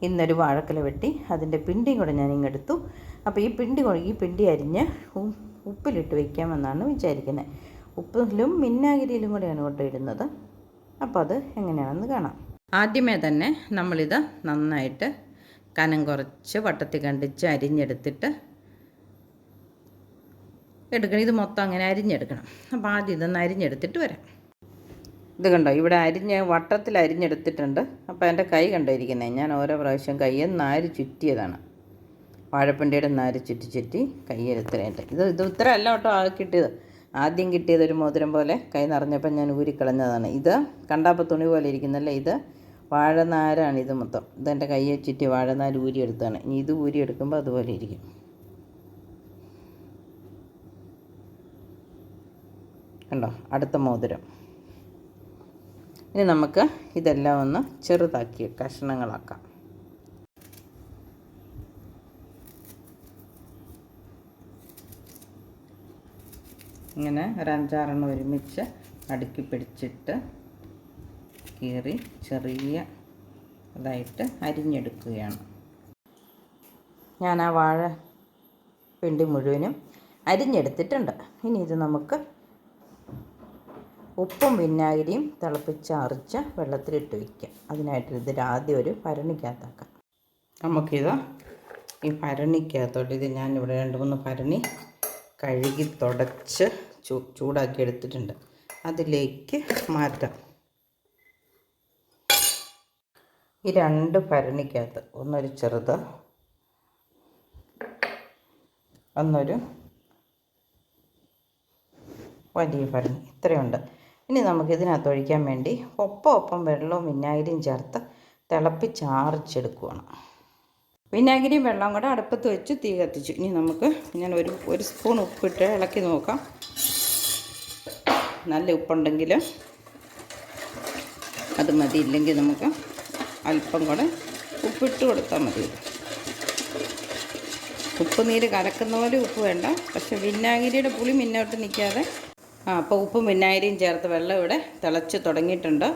ഇന്നൊരു വാഴക്കുല വെട്ടി അതിൻ്റെ പിണ്ടിയും കൂടെ ഞാൻ ഇങ്ങെടുത്തു. അപ്പോൾ ഈ പിണ്ടി അരിഞ്ഞ് ഉപ്പിലിട്ട് വയ്ക്കാമെന്നാണ് വിചാരിക്കുന്നത്. ഉപ്പിലും വിനാഗിരിയിലും കൂടെയാണ് കേട്ടോ ഇടുന്നത്. അപ്പോൾ അത് എങ്ങനെയാണെന്ന് കാണാം. ആദ്യമേ തന്നെ നമ്മളിത് നന്നായിട്ട് കനം കുറച്ച് വട്ടത്തിൽ കണ്ടിച്ച് അരിഞ്ഞെടുത്തിട്ട് എടുക്കണം. ഇത് മൊത്തം അങ്ങനെ അരിഞ്ഞെടുക്കണം. അപ്പോൾ ആദ്യം ഇതൊന്ന് അരിഞ്ഞെടുത്തിട്ട് വരാം. ഇത് കണ്ടോ, ഇവിടെ വട്ടത്തിൽ അരിഞ്ഞെടുത്തിട്ടുണ്ട്. അപ്പോൾ എൻ്റെ കൈ കണ്ടിരിക്കുന്നത് ഞാൻ ഓരോ പ്രാവശ്യം കയ്യിൽ നാര് ചുറ്റിയതാണ്. വാഴപ്പിണ്ടിയുടെ നാര് ചുറ്റി കയ്യിലെത്രയുണ്ട്. ഇത് ഇത്ര അല്ല കേട്ടോ കിട്ടിയത്. ആദ്യം കിട്ടിയതൊരു മോതിരം പോലെ കൈ നിറഞ്ഞപ്പോൾ ഞാൻ ഊരിക്കളഞ്ഞതാണ്. ഇത് കണ്ടപ്പോൾ തുണി പോലെ ഇരിക്കുന്നല്ലേ, ഇത് വാഴനാരാണ്. ഇത് മൊത്തം ഇതെൻ്റെ കയ്യെ ചുറ്റി വാഴനാര് ഊരിയെടുത്താണ്. ഇനി ഇത് ഊരിയെടുക്കുമ്പോൾ അതുപോലെ ഇരിക്കും. കണ്ടോ, അടുത്ത മോതിരം. ഇനി നമുക്ക് ഇതെല്ലാം ഒന്ന് ചെറുതാക്കി കഷ്ണങ്ങളാക്കാം. ഇങ്ങനെ ഒരു 5-6 ഒരുമിച്ച് അടുക്കി പിടിച്ചിട്ട് കീറി ചെറിയ ഇതായിട്ട് അരിഞ്ഞെടുക്കുകയാണ്. ഞാൻ ആ വാഴ പിണ്ടി മുഴുവനും അരിഞ്ഞെടുത്തിട്ടുണ്ട്. ഇനി ഇത് നമുക്ക് ഉപ്പും വിനാഗിരിയും തിളപ്പിച്ചാറിച്ച വെള്ളത്തിലിട്ട് വയ്ക്കാം. അതിനായിട്ട് ഇതിൽ ആദ്യം ഒരു ഭരണിക്കകത്താക്കാം. നമുക്കിത് ഈ ഭരണിക്കകത്തോട്ട് ഇത് ഞാനിവിടെ 2-3 ഭരണി കഴുകി തുടച്ച് ചൂടാക്കി എടുത്തിട്ടുണ്ട്. അതിലേക്ക് മാറ്റാം. ഈ 2 ഭരണിക്കകത്ത് ഒന്നൊരു ചെറുത്, ഒന്നൊരു വലിയ ഭരണി, ഇത്രയുണ്ട്. ഇനി നമുക്കിതിനകത്ത് ഒഴിക്കാൻ വേണ്ടി ഒപ്പം വെള്ളവും വിനാഗിരിയും ചേർത്ത് തിളപ്പിച്ചാറിച്ചെടുക്കുകയാണ്. വിനാഗിരിയും വെള്ളം കൂടെ അടുപ്പത്ത് വെച്ച് തീ കത്തിച്ചു. ഇനി നമുക്ക് ഞാൻ ഒരു സ്പൂൺ ഉപ്പിട്ട് ഇളക്കി നോക്കാം. നല്ല ഉപ്പുണ്ടെങ്കിൽ അത് മതി, ഇല്ലെങ്കിൽ നമുക്ക് അല്പം കൂടെ ഉപ്പിട്ട് കൊടുത്താൽ മതി. ഉപ്പ് നീര് കലക്കുന്ന പോലെ ഉപ്പ് വേണ്ട, പക്ഷെ വിനാഗിരിയുടെ പുളി മുന്നോട്ട് നിൽക്കാതെ. അപ്പോൾ ഉപ്പും വിനാഗിരിയും ചേർത്ത് വെള്ളം ഇവിടെ തിളച്ച് തുടങ്ങിയിട്ടുണ്ട്.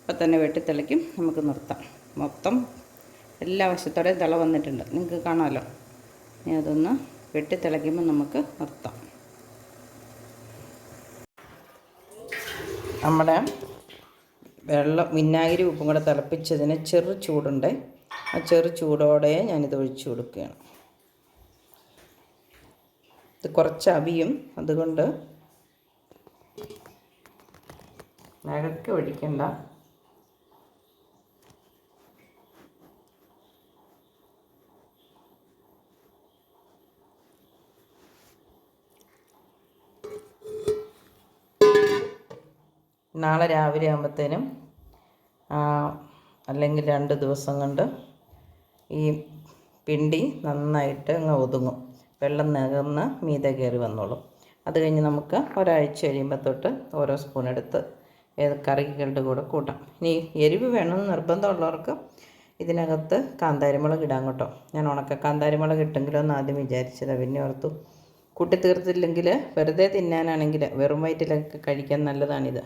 അപ്പോൾ തന്നെ വെട്ടി തിളയ്ക്കും. നമുക്ക് നിർത്താം. മൊത്തം എല്ലാ വശത്തോടെയും തിള വന്നിട്ടുണ്ട്, നിങ്ങൾക്ക് കാണാമല്ലോ. ഇനി അതൊന്ന് വെട്ടി തിളയ്ക്കുമ്പോൾ നമുക്ക് നിർത്താം. നമ്മുടെ വെള്ളം വിനാഗിരി ഉപ്പും കൂടെ തിളപ്പിച്ചതിന് ചെറു ചൂടുണ്ട്. ആ ചെറു ചൂടോടെ ഞാനിത് ഒഴിച്ചു കൊടുക്കുകയാണ്. ഇത് കുറച്ച് അവിയും, അതുകൊണ്ട് നരക്ക് ഒഴിക്കണ്ട. നാളെ രാവിലെ ആകുമ്പോഴത്തേനും അല്ലെങ്കിൽ 2 ദിവസം കൊണ്ട് ഈ പിണ്ടി നന്നായിട്ട് അങ്ങ് ഒതുങ്ങും. വെള്ളം നികന്ന് മീതെ കയറി വന്നോളും. അത് കഴിഞ്ഞ് നമുക്ക് ഒരാഴ്ച കഴിയുമ്പോൾ തൊട്ട് ഓരോ സ്പൂൺ എടുത്ത് കറികളുടെ കൂടെ കൂട്ടാം. ഇനി എരിവ് വേണമെന്ന് നിർബന്ധമുള്ളവർക്ക് ഇതിനകത്ത് കാന്താരിമുളക് ഇടാൻ കേട്ടോ. ഞാൻ ഉണക്ക കാന്താരിമുളക് ഇട്ടെങ്കിലോ എന്ന് ആദ്യം വിചാരിച്ചത്, പിന്നെ ഓർത്തു കൂട്ടി തീർത്തില്ലെങ്കിൽ വെറുതെ തിന്നാനാണെങ്കിൽ വെറും വയറ്റിലൊക്കെ കഴിക്കാൻ നല്ലതാണിത്.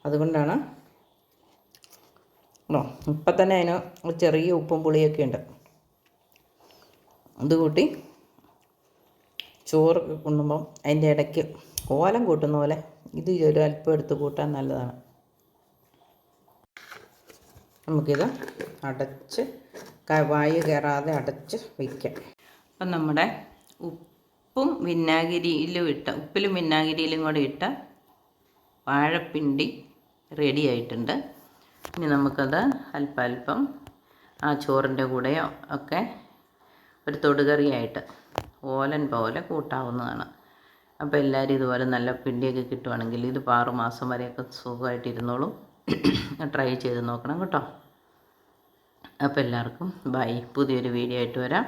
അതുകൊണ്ടാണ്. ഇപ്പം തന്നെ അതിന് ചെറിയ ഉപ്പും പുളിയൊക്കെ ഉണ്ട്. ഇത് കൂട്ടി ചോറ് കൊണ്ടുമ്പം അതിൻ്റെ ഇടയ്ക്ക് ഓലം കൂട്ടുന്ന പോലെ ഇത് ഒരു അല്പം എടുത്ത് കൂട്ടാൻ നല്ലതാണ്. നമുക്കിത് അടച്ച് വായു കയറാതെ അടച്ച് വയ്ക്കാം. അപ്പം നമ്മുടെ ഉപ്പിലും വിനാഗിരിയിലും കൂടെ ഇട്ട വാഴപ്പിണ്ടി റെഡി ആയിട്ടുണ്ട്. ഇനി നമുക്കത് അല്പം ആ ചോറിൻ്റെ കൂടെയോ ഒക്കെ ഒരു തൊടുകറിയായിട്ട് ഓലൻ പോലെ കൂട്ടാവുന്നതാണ്. അപ്പോൾ എല്ലാവരും ഇതുപോലെ നല്ല പിണ്ടിയൊക്കെ കിട്ടുവാണെങ്കിൽ ഇത് 6 മാസം വരെയൊക്കെ സുഖമായിട്ടിരുന്നോളും. ട്രൈ ചെയ്ത് നോക്കണം കേട്ടോ. അപ്പോൾ എല്ലാവർക്കും ബൈ. പുതിയൊരു വീഡിയോ ആയിട്ട് വരാം.